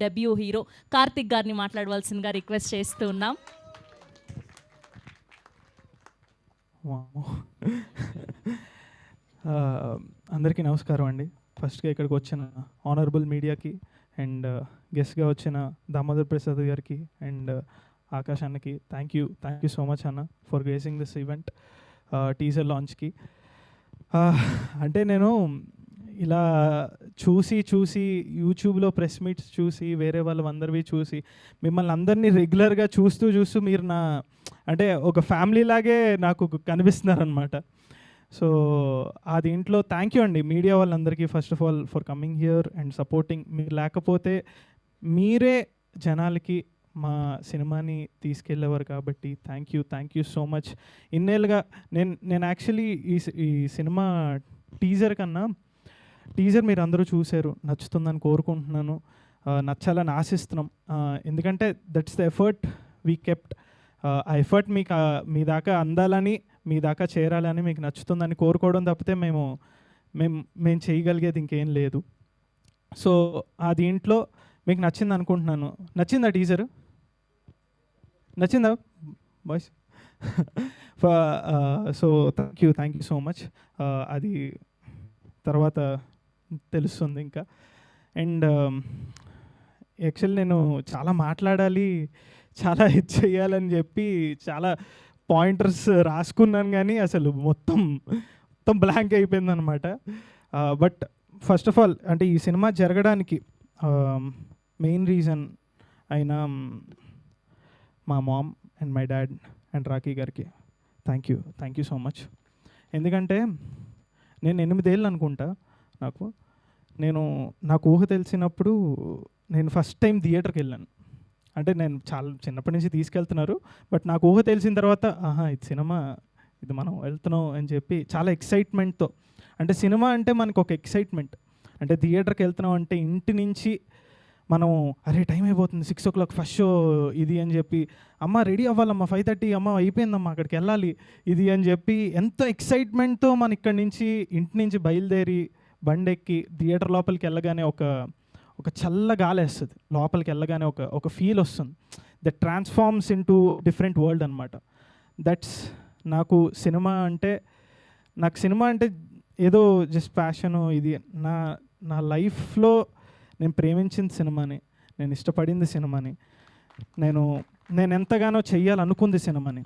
Debut hero Karthik గారిని మాట్లాడవలసిందిగా request చేస్తూ ఉన్నాం. అందరికీ నమస్కారం అండి. ఫస్ట్గా ఇక్కడికి వచ్చిన ఆనరబుల్ మీడియాకి అండ్ గెస్ట్గా వచ్చిన దామోదర్ ప్రసాద్ గారికి అండ్ ఆకాష్ అన్నకి థ్యాంక్ యూ సో మచ్ అన్న for gracing this event teaser లాంచ్కి. అంటే నేను ఇలా చూసి యూట్యూబ్లో ప్రెస్ మీట్స్ చూసి వేరే వాళ్ళందరివి చూసి మిమ్మల్ని అందరినీ రెగ్యులర్గా చూస్తూ మీరు నా అంటే ఒక ఫ్యామిలీ లాగే నాకు కనిపిస్తున్నారనమాట. సో ఆ దీంట్లో థ్యాంక్ యూ అండి మీడియా వాళ్ళందరికీ first of all for coming here and supporting. మీరు లేకపోతే మీరే జనాలకి మా సినిమాని తీసుకెళ్ళేవారు కాబట్టి థ్యాంక్ యూ సో మచ్. ఇన్నేళ్ళుగా నేను యాక్చువల్లీ ఈ సినిమా టీజర్ మీరు అందరూ చూశారు, నచ్చుతుందని కోరుకుంటున్నాను, నచ్చాలని ఆశిస్తున్నాం. ఎందుకంటే that's the effort we kept. ఆ ఎఫర్ట్ మీకు మీ దాకా అందాలని, మీ దాకా చేరాలని, మీకు నచ్చుతుందని కోరుకోవడం తప్పితే మేము చేయగలిగేది ఇంకేం లేదు. సో ఆ దీంట్లో మీకు నచ్చింది అనుకుంటున్నాను. నచ్చిందా టీజరు? నచ్చిందా boys? So thank you so much. అది తర్వాత తెలుస్తుంది ఇంకా. అండ్ యాక్చువల్లీ నేను చాలా మాట్లాడాలి, చాలా చేయాలని చెప్పి చాలా పాయింటర్స్ రాసుకున్నాను, కానీ అసలు మొత్తం బ్లాంక్ అయిపోయింది అనమాట. బట్ ఫస్ట్ ఆఫ్ ఆల్ అంటే ఈ సినిమా జరగడానికి మెయిన్ రీజన్ అయిన మా mom and my dad and Rakhi గారికి థ్యాంక్ యూ సో మచ్. ఎందుకంటే నేను 8 ఏళ్ళు అనుకుంటా నాకు ఊహ తెలిసినప్పుడు నేను ఫస్ట్ టైం థియేటర్కి వెళ్ళాను. అంటే నేను చాలా చిన్నప్పటి నుంచి తీసుకెళ్తున్నారు, బట్ నాకు ఊహ తెలిసిన తర్వాత ఇది సినిమా, ఇది మనం వెళ్తున్నాం అని చెప్పి చాలా ఎక్సైట్మెంట్తో. అంటే సినిమా అంటే మనకు ఒక ఎక్సైట్మెంట్. అంటే థియేటర్కి వెళ్తున్నాం అంటే ఇంటి నుంచి మనం అరే టైం అయిపోతుంది, 6 o'clock ఫస్ట్ షో ఇది అని చెప్పి, అమ్మ రెడీ అవ్వాలమ్మా 5:30, అమ్మ అయిపోయిందమ్మా అక్కడికి వెళ్ళాలి ఇది అని చెప్పి ఎంతో ఎక్సైట్మెంట్తో మన ఇక్కడి నుంచి ఇంటి నుంచి బయలుదేరి బండెక్కి థియేటర్ లోపలికి వెళ్ళగానే ఒక చల్ల గాలి వేస్తుంది, లోపలికి వెళ్ళగానే ఒక ఫీల్ వస్తుంది. That transforms into different world అనమాట. దట్స్ నాకు సినిమా అంటే ఏదో జస్ట్ ప్యాషను. ఇది నా లైఫ్లో నేను ప్రేమించిన సినిమాని, నేను ఇష్టపడింది సినిమాని, నేను ఎంతగానో చెయ్యాలనుకుంది సినిమాని.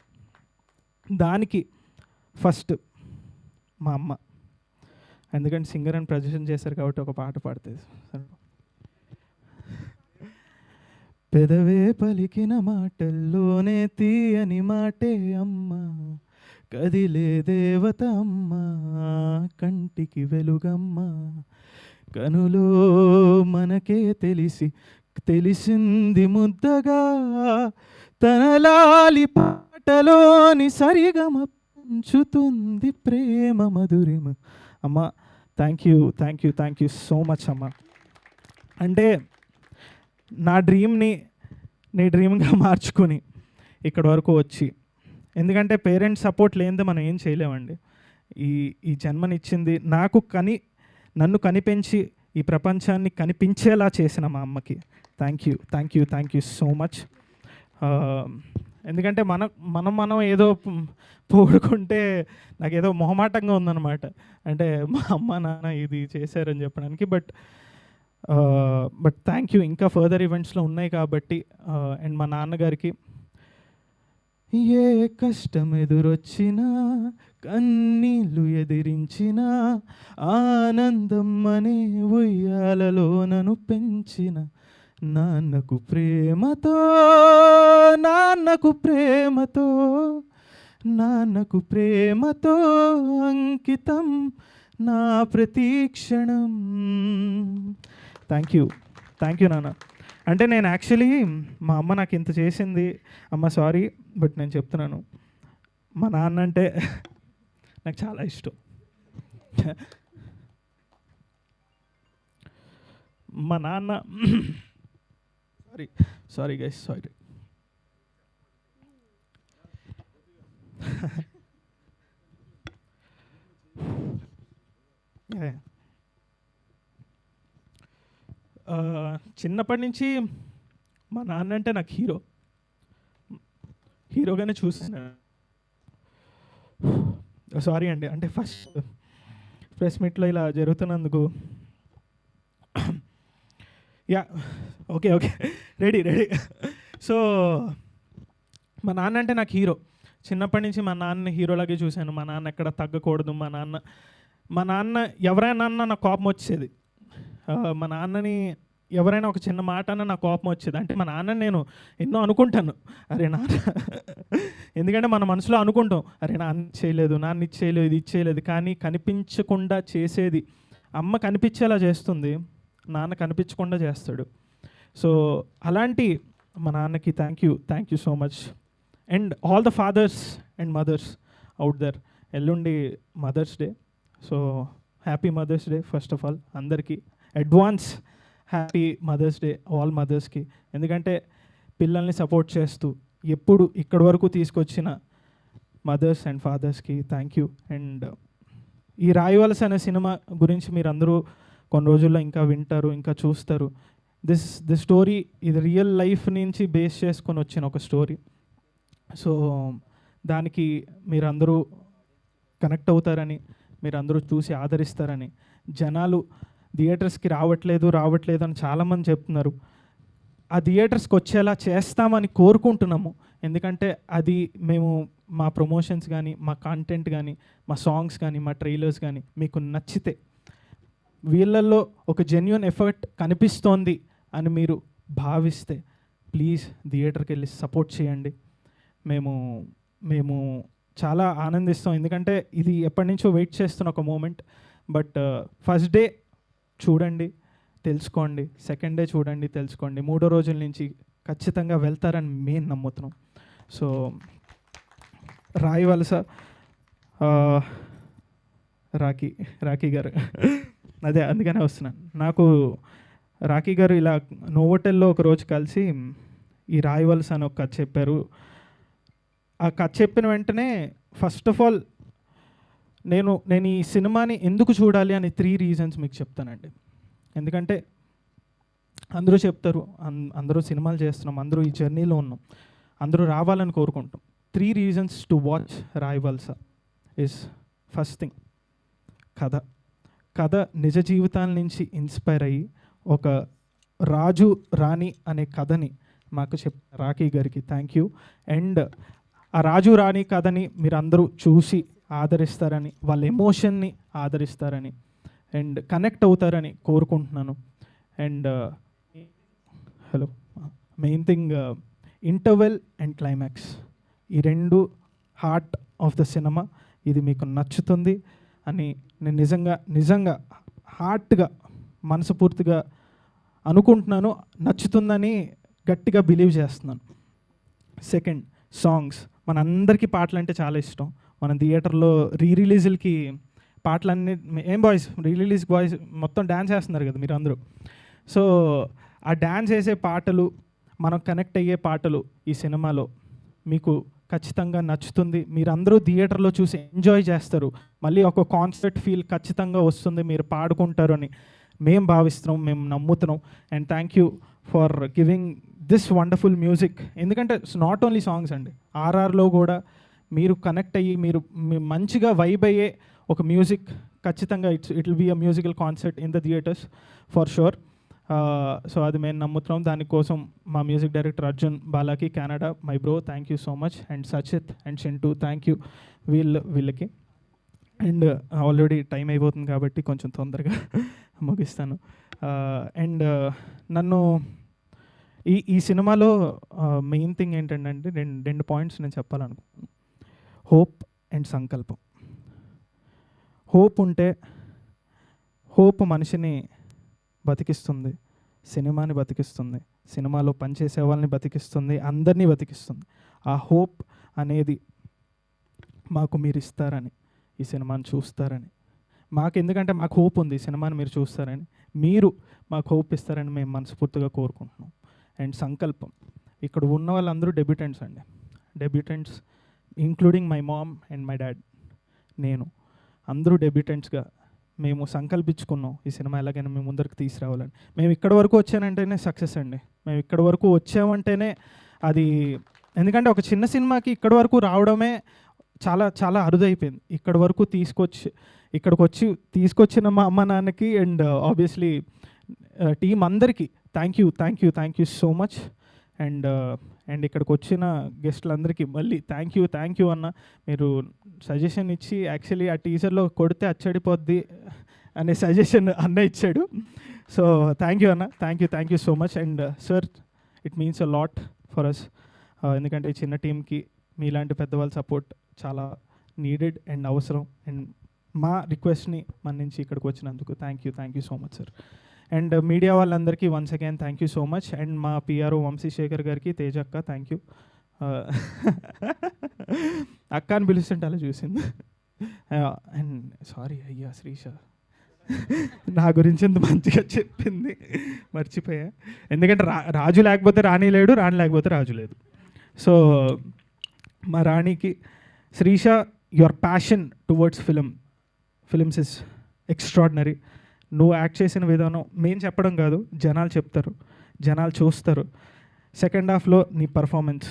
దానికి ఫస్ట్ మా అమ్మ, ఎందుకంటే సింగర్ అని ప్రజెంట్ చేశారు కాబట్టి ఒక పాట పాడుతుంది. పెదవే పలికిన మాటల్లోనే తీయని మాటే అమ్మ, కదిలే దేవత అమ్మ, కంటికి వెలుగమ్మ, కనులో మనకే తెలిసింది ముద్దగా, తనలాలి పాటలోని సరిగమ పంచుతుంది ప్రేమ మధురిమ. అమ్మ థ్యాంక్ యూ సో మచ్ అమ్మ. అంటే నా డ్రీమ్ని నీ డ్రీమ్గా మార్చుకుని ఇక్కడ వరకు వచ్చి, ఎందుకంటే పేరెంట్స్ సపోర్ట్ లేనిదే మనం ఏం చేయలేమండి. ఈ జన్మనిచ్చింది నన్ను కనిపెంచి ఈ ప్రపంచాన్ని కనిపించేలా చేసిన మా అమ్మకి థ్యాంక్ యూ సో మచ్. ఎందుకంటే మనం ఏదో పోడుకుంటే నాకేదో మొహమాటంగా ఉందన్నమాట. అంటే మా అమ్మ నాన్న ఇది చేశారని చెప్పడానికి. But thank you. ఇంకా ఫర్దర్ ఈవెంట్స్లో ఉన్నాయి కాబట్టి. అండ్ మా నాన్నగారికి ఏ కష్టం ఎదురొచ్చినా, కన్నీళ్ళు ఎదిరించిన, ఆనందం అనే ఉయ్యాలలో నన్ను పెంచిన నాన్నకు ప్రేమతో అంకితం నా ప్రతీక్షణం. థ్యాంక్ యూ నాన్న. అంటే నేను యాక్చువల్లీ మా అమ్మ నాకు ఇంత చేసింది, అమ్మ సారీ బట్ నేను చెప్తున్నాను, మా నాన్న అంటే నాకు చాలా ఇష్టం. మా నాన్న సారీ గైస్, సారీ. చిన్నప్పటి నుంచి మా నాన్న అంటే నాకు హీరోగానే చూసాను. సారీ అండి, అంటే ఫస్ట్ ప్రెస్ మీట్లో ఇలా జరుగుతున్నందుకు. Yeah, okay ready. సో మా నాన్న అంటే నాకు హీరో. చిన్నప్పటి నుంచి మా నాన్న హీరోలాగే చూశాను. మా నాన్న ఎక్కడ తగ్గకూడదు. మా నాన్న ఎవరైనా అన్నా నాకు కోపం వచ్చేది. మా నాన్నని ఎవరైనా ఒక చిన్న మాట అన్నా నాకు కోపం వచ్చేది. అంటే మా నాన్న నేను ఎన్నో అనుకుంటాను, అరే నాన్న, ఎందుకంటే మన మనసులో అనుకుంటాం, అరే నాన్న చేయలేదు, నాన్న ఇది చేయలేదు, ఇది చేయలేదు. కానీ కనిపించకుండా చేసేది అమ్మ కనిపించేలా చేస్తుంది, నాన్న కనిపించకుండా చేస్తాడు. సో అలాంటి మా నాన్నకి thank you so much. And all the fathers and mothers out there. ఎల్లుండి mother's day, so happy mother's day first of all. అందరికీ advance happy mother's day all మదర్స్కి. ఎందుకంటే పిల్లల్ని సపోర్ట్ చేస్తూ ఎప్పుడు ఇక్కడి వరకు తీసుకొచ్చిన మదర్స్ అండ్ ఫాదర్స్కి థ్యాంక్ యూ. అండ్ ఈ రాయవలస అనే సినిమా గురించి మీరు అందరూ కొన్ని రోజుల్లో ఇంకా వింటారు, ఇంకా చూస్తారు. దిస్ స్టోరీ ఇది రియల్ లైఫ్ నుంచి బేస్ చేసుకొని వచ్చిన ఒక స్టోరీ. సో దానికి మీరందరూ కనెక్ట్ అవుతారని, మీరందరూ చూసి ఆదరిస్తారని. జనాలు థియేటర్స్కి రావట్లేదు అని చాలామంది చెప్తున్నారు. ఆ థియేటర్స్కి వచ్చేలా చేస్తామని కోరుకుంటున్నాము. ఎందుకంటే అది మేము మా ప్రమోషన్స్ కానీ, మా కంటెంట్ కానీ, మా సాంగ్స్ కానీ, మా ట్రైలర్స్ కానీ మీకు నచ్చితే, వీళ్ళల్లో ఒక జెన్యూన్ ఎఫర్ట్ కనిపిస్తోంది అని మీరు భావిస్తే ప్లీజ్ థియేటర్కి వెళ్ళి సపోర్ట్ చేయండి. మేము చాలా ఆనందిస్తాం. ఎందుకంటే ఇది ఎప్పటి నుంచో వెయిట్ చేస్తున్న ఒక మూమెంట్. బట్ ఫస్ట్ డే చూడండి, తెలుసుకోండి. సెకండ్ డే చూడండి, తెలుసుకోండి. 3వ రోజుల నుంచి ఖచ్చితంగా వెళ్తారని మేము నమ్ముతున్నాం. సో రాయవలస రాఖీ గారు అదే అందుకనే వస్తున్నాను. నాకు రాఖీ గారు ఇలా నోవోటెల్లో ఒక రోజు కలిసి ఈ రాయవలస అని ఒక కథ చెప్పారు. ఆ కథ చెప్పిన వెంటనే ఫస్ట్ ఆఫ్ ఆల్ నేను ఈ సినిమాని ఎందుకు చూడాలి అని 3 రీజన్స్ మీకు చెప్తానండి. ఎందుకంటే అందరూ చెప్తారు, అందరూ సినిమాలు చేస్తున్నాం, అందరూ ఈ జర్నీలో ఉన్నాం, అందరూ రావాలని కోరుకుంటాం. 3 reasons to watch Rayavalasa is first thing కథ నిజ జీవితాల నుంచి ఇన్స్పైర్ అయ్యి ఒక రాజు రాణి అనే కథని మాకు రాఖీ గారికి థ్యాంక్ యూ. అండ్ ఆ రాజు రాణి కథని మీరు అందరూ చూసి ఆదరిస్తారని, వాళ్ళ ఎమోషన్ని ఆదరిస్తారని అండ్ కనెక్ట్ అవుతారని కోరుకుంటున్నాను. And main thing interval and climax, ఈ 2 హార్ట్ ఆఫ్ ద సినిమా. ఇది మీకు నచ్చుతుంది అని నేను నిజంగా హార్ట్గా మనస్ఫూర్తిగా అనుకుంటున్నాను, నచ్చుతుందని గట్టిగా బిలీవ్ చేస్తున్నాను. Second, songs. మనందరికీ పాటలు అంటే చాలా ఇష్టం. మనం థియేటర్లో రిలీజులకి పాటలన్నీ ఏం బాయ్స్ రిలీజ్ బాయ్స్ మొత్తం డ్యాన్స్ చేస్తున్నారు కదా మీరు అందరూ. సో ఆ డ్యాన్స్ వేసే పాటలు, మనం కనెక్ట్ అయ్యే పాటలు ఈ సినిమాలో మీకు ఖచ్చితంగా నచ్చుతుంది. మీరందరూ థియేటర్లో చూసి ఎంజాయ్ చేస్తారు. మళ్ళీ ఒక కాన్సర్ట్ ఫీల్ ఖచ్చితంగా వస్తుంది, మీరు పాడుకుంటారు అని మేము భావిస్తున్నాం, మేము నమ్ముతున్నాం. And thank you for giving this wonderful music. ఎందుకంటే ఇట్స్ నాట్ ఓన్లీ సాంగ్స్ అండి, ఆర్ఆర్లో కూడా మీరు కనెక్ట్ అయ్యి మీరు మంచిగా వైబ్ అయ్యే ఒక మ్యూజిక్ ఖచ్చితంగా it will be a musical concert in the theatres for sure. So అది మేము నమ్ముతున్నాం. దానికోసం మా మ్యూజిక్ డైరెక్టర్ అర్జున్ బాలాకి, Canada, my bro, thank you so much. And Sachit and Chintu, thank you వీళ్ళకి. అండ్ ఆల్రెడీ టైం అయిపోతుంది కాబట్టి కొంచెం తొందరగా ముగిస్తాను. అండ్ నన్ను ఈ సినిమాలో మెయిన్ థింగ్ ఏంటంటే రెండు పాయింట్స్ నేను చెప్పాలనుకుంటున్నాను. హోప్ అండ్ సంకల్పం. హోప్ ఉంటే, హోప్ మనిషిని బతికిస్తుంది, సినిమాని బతికిస్తుంది, సినిమాలో పనిచేసే వాళ్ళని బతికిస్తుంది, అందరినీ బతికిస్తుంది. ఆ హోప్ అనేది మాకు మీరు ఇస్తారని, ఈ సినిమాని చూస్తారని, మాకు ఎందుకంటే మాకు హోప్ ఉంది, ఈ సినిమాని మీరు చూస్తారని, మీరు మాకు హోప్ ఇస్తారని మేము మనస్ఫూర్తిగా కోరుకుంటున్నాం. అండ్ సంకల్పం, ఇక్కడ ఉన్న వాళ్ళందరూ డెబ్యూటెంట్స్ అండి, debutants including my mom and my dad, నేను అందరూ డెబ్యూటెంట్స్గా మేము సంకల్పించుకున్నాం ఈ సినిమా ఎలాగైనా మేము ముందరికి తీసుకురావాలని. మేము ఇక్కడ వరకు వచ్చానంటేనే సక్సెస్ అండి. మేము ఇక్కడ వరకు వచ్చామంటేనే అది, ఎందుకంటే ఒక చిన్న సినిమాకి ఇక్కడ వరకు రావడమే చాలా చాలా అరుదైపోయింది. ఇక్కడ వరకు ఇక్కడికి వచ్చి తీసుకొచ్చిన మా అమ్మ నాన్నకి అండ్ ఆబ్వియస్లీ టీం అందరికీ thank you so much. And ఇక్కడికి వచ్చిన గెస్టులందరికీ మళ్ళీ థ్యాంక్ యూ అన్న. మీరు సజెషన్ ఇచ్చి యాక్చువల్లీ ఆ టీజర్లో కొడితే అచ్చడిపోద్ది అనే సజెషన్ అన్న ఇచ్చాడు. సో థ్యాంక్ యూ అన్న, thank you so much. And sir, it means a lot for us. ఎందుకంటే ఈ చిన్న టీంకి మీలాంటి పెద్దవాళ్ళ సపోర్ట్ చాలా నీడెడ్ అండ్ అవసరం. అండ్ మా రిక్వెస్ట్ని మన నుంచి ఇక్కడికి వచ్చినందుకు thank you so much sir. And media వాళ్ళందరికీ once again thank you so much. And మా పిఆర్ఓ వంశీశేఖర్ గారికి, తేజ అక్క థ్యాంక్ యూ. అక్క అని పిలుస్తుంటే అలా చూసింది. అండ్ సారీ అయ్యా శ్రీష, నా గురించి ఎంత మంచిగా చెప్పింది మర్చిపోయా. ఎందుకంటే రాజు లేకపోతే రాణి లేడు, రాణి లేకపోతే రాజు లేదు. సో మా రాణికి, Srisha, your passion towards films is extraordinary. నువ్వు యాక్ట్ చేసిన విధానం మేము చెప్పడం కాదు, జనాలు చెప్తారు, జనాలు చూస్తారు. సెకండ్ హాఫ్లో నీ పర్ఫార్మెన్స్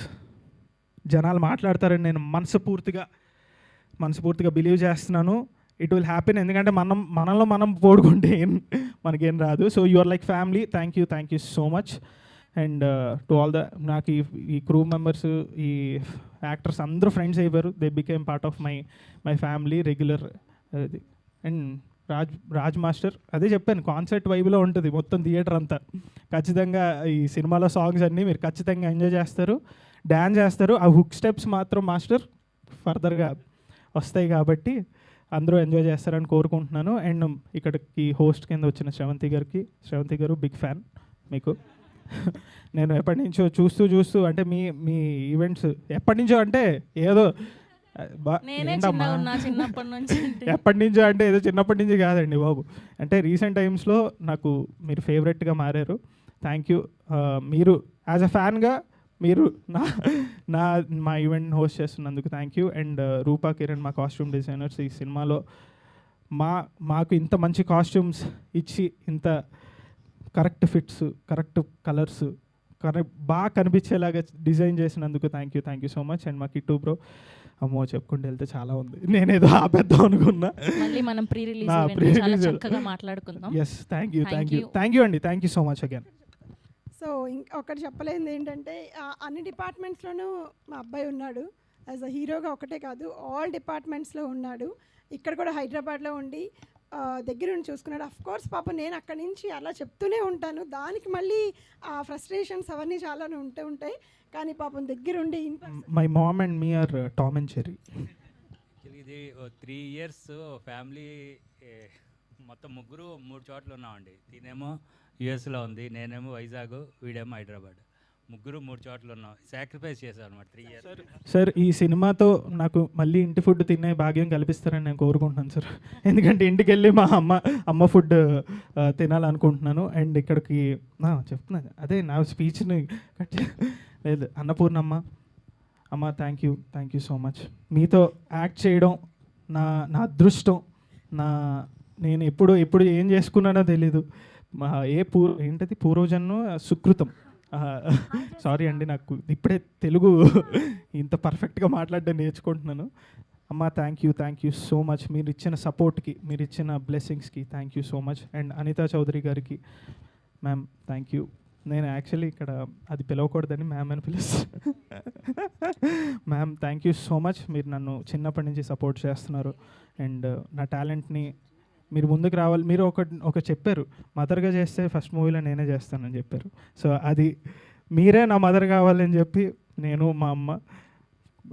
జనాలు మాట్లాడతారని నేను మనస్ఫూర్తిగా బిలీవ్ చేస్తున్నాను. It will happen. ఎందుకంటే మనలో మనం పోడుకుంటే మనకేం రాదు. So you are like family. Thank you so much. And to all నాకు ఈ క్రూ మెంబర్స్, ఈ యాక్టర్స్ అందరూ ఫ్రెండ్స్ అయిపోయారు. They became part of my family regular. And Raj master, అదే చెప్పాను, కాన్సర్ట్ వైబ్లో ఉంటుంది మొత్తం థియేటర్ అంతా. ఖచ్చితంగా ఈ సినిమాలో సాంగ్స్ అన్నీ మీరు ఖచ్చితంగా ఎంజాయ్ చేస్తారు, డ్యాన్స్ చేస్తారు. ఆ హుక్ స్టెప్స్ మాత్రం మాస్టర్ ఫర్దర్గా వస్తాయి కాబట్టి అందరూ ఎంజాయ్ చేస్తారని కోరుకుంటున్నాను. అండ్ ఇక్కడికి హోస్ట్ కింద వచ్చిన శ్రవంతి గారు బిగ్ ఫ్యాన్ మీకు. నేను ఎప్పటి నుంచో చూస్తూ అంటే మీ ఈవెంట్స్ ఎప్పటి నుంచో అంటే ఏదో ఎప్పటి నుంచో అంటే ఏదో చిన్నప్పటి నుంచి కాదండి బాబు. అంటే రీసెంట్ టైమ్స్లో నాకు మీరు ఫేవరెట్గా మారారు. Thank you. మీరు యాజ్ అ ఫ్యాన్గా మీరు మా ఈవెంట్ హోస్ట్ చేస్తున్నందుకు థ్యాంక్ యూ. అండ్ రూపా కిరణ్, మా కాస్ట్యూమ్ డిజైనర్స్, ఈ సినిమాలో మాకు ఇంత మంచి కాస్ట్యూమ్స్ ఇచ్చి, ఇంత కరెక్ట్ ఫిట్స్, కరెక్ట్ కలర్స్, బాగా కనిపించేలాగా డిజైన్ చేసినందుకు thank you so much. And మా కిట్టు బ్రో, అమ్మో చెప్పుకుంటూ వెళ్తే చాలా ఉంది, నేనేదో ఆపేద్దాం అనుకున్నా. మనం ప్రీ రిలీజ్ చక్కగా మాట్లాడుకుందాం. ఎస్, థ్యాంక్ యూ అండి, thank you so much again. So ఒకటి చెప్పలేనిది ఏంటంటే అన్ని డిపార్ట్మెంట్స్లోనూ మా అబ్బాయి ఉన్నాడు. యాజ్ అ హీరోగా ఒకటే కాదు, ఆల్ డిపార్ట్మెంట్స్లో ఉన్నాడు. ఇక్కడ కూడా హైదరాబాద్లో ఉండి దగ్గర నుండి చూసుకున్నాడు. అఫ్కోర్స్ పాప నేను అక్కడి నుంచి అలా చెప్తూనే ఉంటాను, దానికి మళ్ళీ ఆ ఫ్రస్ట్రేషన్స్ అవన్నీ చాలా ఉంటాయి. కానీ పాపం దగ్గరుండి my mom and me are Tom and Jerry. ఇది 3 years ఫ్యామిలీ మొత్తం ముగ్గురు 3 చోట్ల ఉన్నామండి. తినేమో యుఎస్లో ఉంది, నేనేమో వైజాగ్, వీడేమో హైదరాబాద్. ముగ్గురు 3 చోట్ల ఉన్నాం. సాక్రిఫైస్ చేశాం అనమాట 3 years. సార్, ఈ సినిమాతో నాకు మళ్ళీ ఇంటి ఫుడ్ తినే భాగ్యం కల్పిస్తారని నేను కోరుకుంటున్నాను సార్. ఎందుకంటే ఇంటికి వెళ్ళి మా అమ్మ ఫుడ్ తినాలనుకుంటున్నాను. అండ్ ఇక్కడికి చెప్తున్నాను, అదే నా స్పీచ్ని లేదు, అన్నపూర్ణమ్మ అమ్మ, థ్యాంక్ యూ సో మచ్. మీతో యాక్ట్ చేయడం నా అదృష్టం. నేను ఎప్పుడు ఏం చేసుకున్నానో తెలీదు. ఏంటది పూర్వజన్మ సుకృతం. సారీ అండి, నాకు ఇప్పుడే తెలుగు ఇంత పర్ఫెక్ట్గా మాట్లాడడం నేర్చుకుంటున్నాను. అమ్మ థ్యాంక్ యూ సో మచ్. మీరు ఇచ్చిన సపోర్ట్కి, మీరు ఇచ్చిన బ్లెస్సింగ్స్కి thank you so much. And Anitha Chowdary గారికి, మ్యామ్ థ్యాంక్ యూ. నేను యాక్చువల్లీ ఇక్కడ అది పిలవకూడదని మ్యామ్ అని పిలుస్తాను. Ma'am thank you so much. మీరు నన్ను చిన్నప్పటి నుంచి సపోర్ట్ చేస్తున్నారు. అండ్ నా టాలెంట్ని మీరు ముందుకు రావాలి. మీరు ఒక చెప్పారు, మదర్గా చేస్తే ఫస్ట్ మూవీలో నేనే చేస్తానని చెప్పారు. సో అది మీరే నా మదర్ కావాలని చెప్పి నేను మా అమ్మ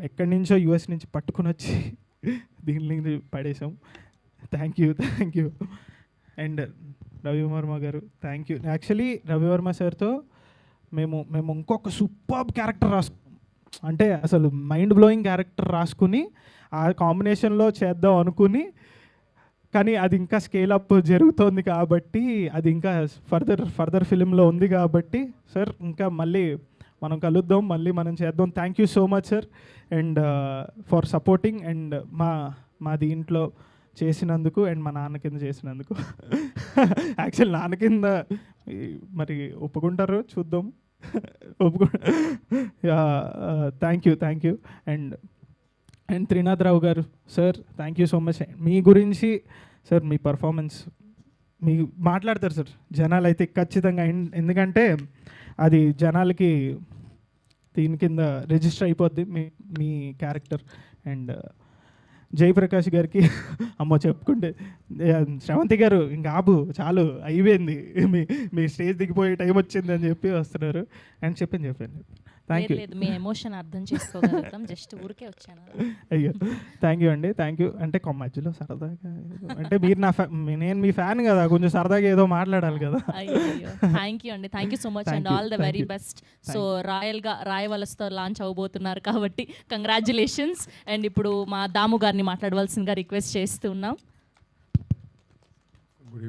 ఎక్కడి నుంచో యుఎస్ నుంచి పట్టుకుని వచ్చి దీన్ని పడేసాం. Thank you. అండ్ రవివర్మ గారు థ్యాంక్ యూ. యాక్చువల్లీ రవివర్మ సార్తో మేము ఇంకొక సూపర్బ్ క్యారెక్టర్ రాసుకున్నాం. అంటే అసలు మైండ్ బ్లోయింగ్ క్యారెక్టర్ రాసుకుని ఆ కాంబినేషన్లో చేద్దాం అనుకుని, కానీ అది ఇంకా స్కేల్ అప్ జరుగుతోంది కాబట్టి, అది ఇంకా ఫర్దర్ ఫిలింలో ఉంది కాబట్టి సార్ ఇంకా మళ్ళీ మనం కలుద్దాం, మళ్ళీ మనం చేద్దాం. Thank you so much sir. And for supporting. And మా దీంట్లో చేసినందుకు అండ్ మా నాన్న కింద చేసినందుకు. యాక్చువల్ నాన్న కింద మరి ఒప్పుకుంటారో చూద్దాం. Thank you and Trinath Rao గారు sir, thank you so much. మీ గురించి సార్, మీ పర్ఫార్మెన్స్ మీ మాట్లాడతారు సార్, జనాలు అయితే ఖచ్చితంగా. ఎందుకంటే అది జనాలకి దీని కింద రిజిస్టర్ అయిపోద్ది మీ క్యారెక్టర్. అండ్ జయప్రకాష్ గారికి అమ్మో చెప్పుకుంటే, శ్రవంతి గారు ఇంకా ఆపు చాలు అయిపోయింది, మీ స్టేజ్ దిగిపోయే టైం వచ్చింది అని చెప్పి వస్తున్నారు. అండ్ చెప్పాను థ్యాంక్ యూ. లేదు, మీ ఎమోషన్ అర్థం చేసుకోగలుగుతాం, జస్ట్ ఊరికే వచ్చాను. అయ్యో థ్యాంక్ యూ అండి, థ్యాంక్ యూ. అంటే మధ్యలో సరదాగా అంటే మీరు నేను మీ ఫ్యాన్ కదా, కొంచెం సరదాగా ఏదో మాట్లాడాలి కదా. అయ్యో థ్యాంక్ యూ అండి, thank you so much and all the very best. So రాయవలసతో లాంచ్ అవబోతున్నారు కాబట్టి కంగ్రాచులేషన్స్. అండ్ ఇప్పుడు మా దాము గారిని మాట్లాడవలసిందిగా రిక్వెస్ట్ చేస్తూ ఉన్నాం.